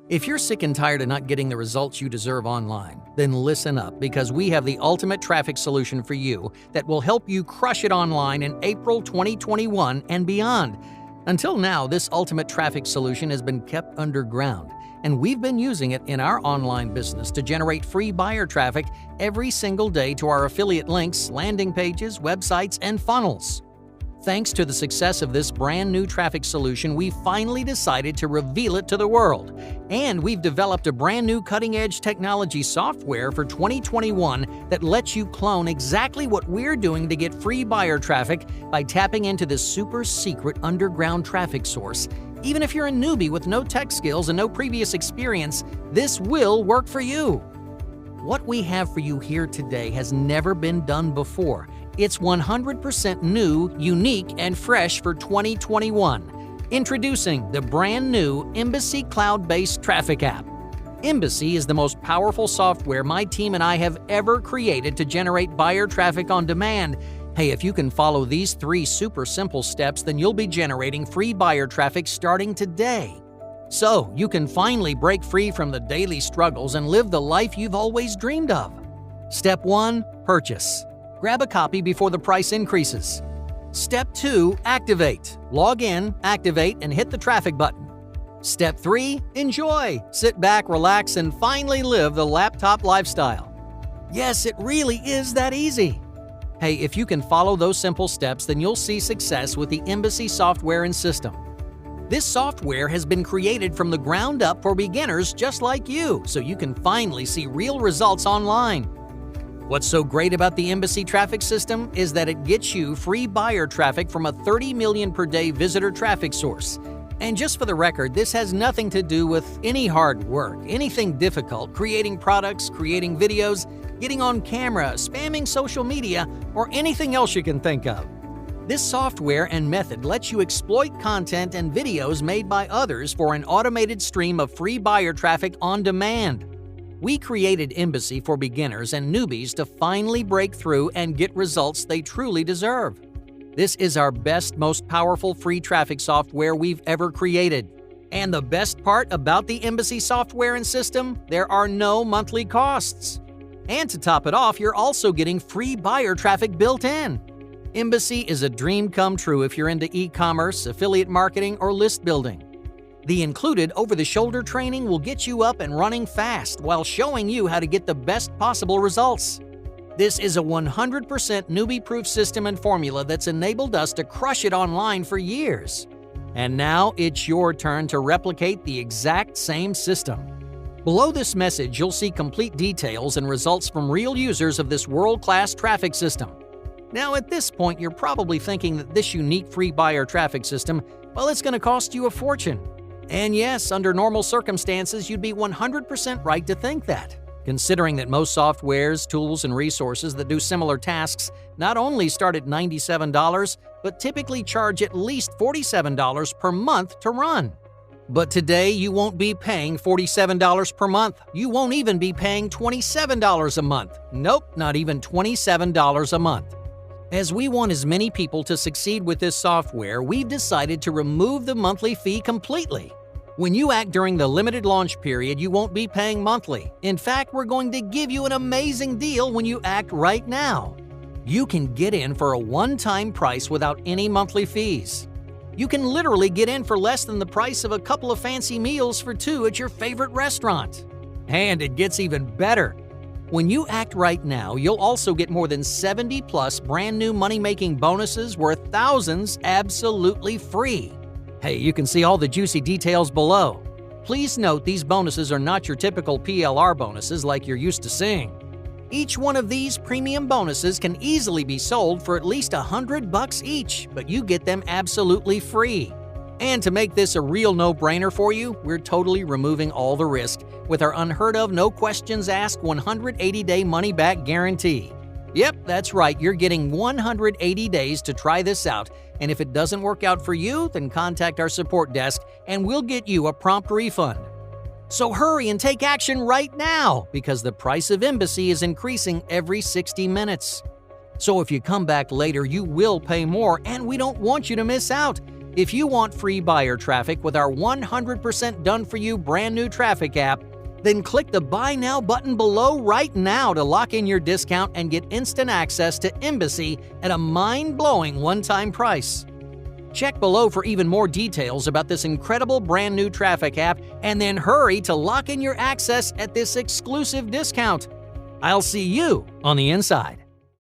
If you're sick and tired of not getting the results you deserve online, then listen up, because we have the ultimate traffic solution for you that will help you crush it online in April 2021 and beyond. Until now, this ultimate traffic solution has been kept underground, and we've been using it in our online business to generate free buyer traffic every single day to our affiliate links, landing pages, websites, and funnels. Thanks to the success of this brand new traffic solution, we finally decided to reveal it to the world. And we've developed a brand new cutting-edge technology software for 2021 that lets you clone exactly what we're doing to get free buyer traffic by tapping into this super secret underground traffic source. Even if you're a newbie with no tech skills and no previous experience, this will work for you. What we have for you here today has never been done before. It's 100% new, unique, and fresh for 2021. Introducing the brand new Embassy cloud-based traffic app. Embassy is the most powerful software my team and I have ever created to generate buyer traffic on demand. Hey, if you can follow these 3 super simple steps, then you'll be generating free buyer traffic starting today. So you can finally break free from the daily struggles and live the life you've always dreamed of. Step 1, purchase. Grab a copy before the price increases. Step 2, activate. Log in, activate, and hit the traffic button. Step 3, enjoy. Sit back, relax, and finally live the laptop lifestyle. Yes, it really is that easy. Hey, if you can follow those simple steps, then you'll see success with the Embassy software and system. This software has been created from the ground up for beginners just like you, so you can finally see real results online. What's so great about the Embassy traffic system is that it gets you free buyer traffic from a 30 million per day visitor traffic source. And just for the record, this has nothing to do with any hard work, anything difficult, creating products, creating videos, getting on camera, spamming social media, or anything else you can think of. This software and method lets you exploit content and videos made by others for an automated stream of free buyer traffic on demand. We created Embassy for beginners and newbies to finally break through and get results they truly deserve. This is our best, most powerful free traffic software we've ever created. And the best part about the Embassy software and system, there are no monthly costs. And to top it off, you're also getting free buyer traffic built in. Embassy is a dream come true if you're into e-commerce, affiliate marketing, or list building. The included over-the-shoulder training will get you up and running fast while showing you how to get the best possible results. This is a 100% newbie-proof system and formula that's enabled us to crush it online for years. And now it's your turn to replicate the exact same system. Below this message, you'll see complete details and results from real users of this world-class traffic system. Now, at this point, you're probably thinking that this unique free buyer traffic system, well, it's going to cost you a fortune. And yes, under normal circumstances, you'd be 100% right to think that, considering that most softwares, tools, and resources that do similar tasks not only start at $97, but typically charge at least $47 per month to run. But today, you won't be paying $47 per month. You won't even be paying $27 a month. Nope, not even $27 a month. As we want as many people to succeed with this software, we've decided to remove the monthly fee completely. When you act during the limited launch period, you won't be paying monthly. In fact, we're going to give you an amazing deal when you act right now. You can get in for a one-time price without any monthly fees. You can literally get in for less than the price of a couple of fancy meals for 2 at your favorite restaurant. And it gets even better. When you act right now, you'll also get more than 70+ brand new money-making bonuses worth thousands absolutely free. Hey, you can see all the juicy details below. Please note these bonuses are not your typical PLR bonuses like you're used to seeing. Each one of these premium bonuses can easily be sold for at least $100 each, but you get them absolutely free. And to make this a real no-brainer for you, we're totally removing all the risk with our unheard-of, no-questions-asked 180-day money-back guarantee. Yep, that's right, you're getting 180 days to try this out, and if it doesn't work out for you, then contact our support desk and we'll get you a prompt refund. So hurry and take action right now, because the price of Embassy is increasing every 60 minutes. So if you come back later, you will pay more, and we don't want you to miss out. If you want free buyer traffic with our 100% done-for-you brand new traffic app, then click the Buy Now button below right now to lock in your discount and get instant access to Embassy at a mind-blowing one-time price. Check below for even more details about this incredible brand new traffic app, and then hurry to lock in your access at this exclusive discount. I'll see you on the inside.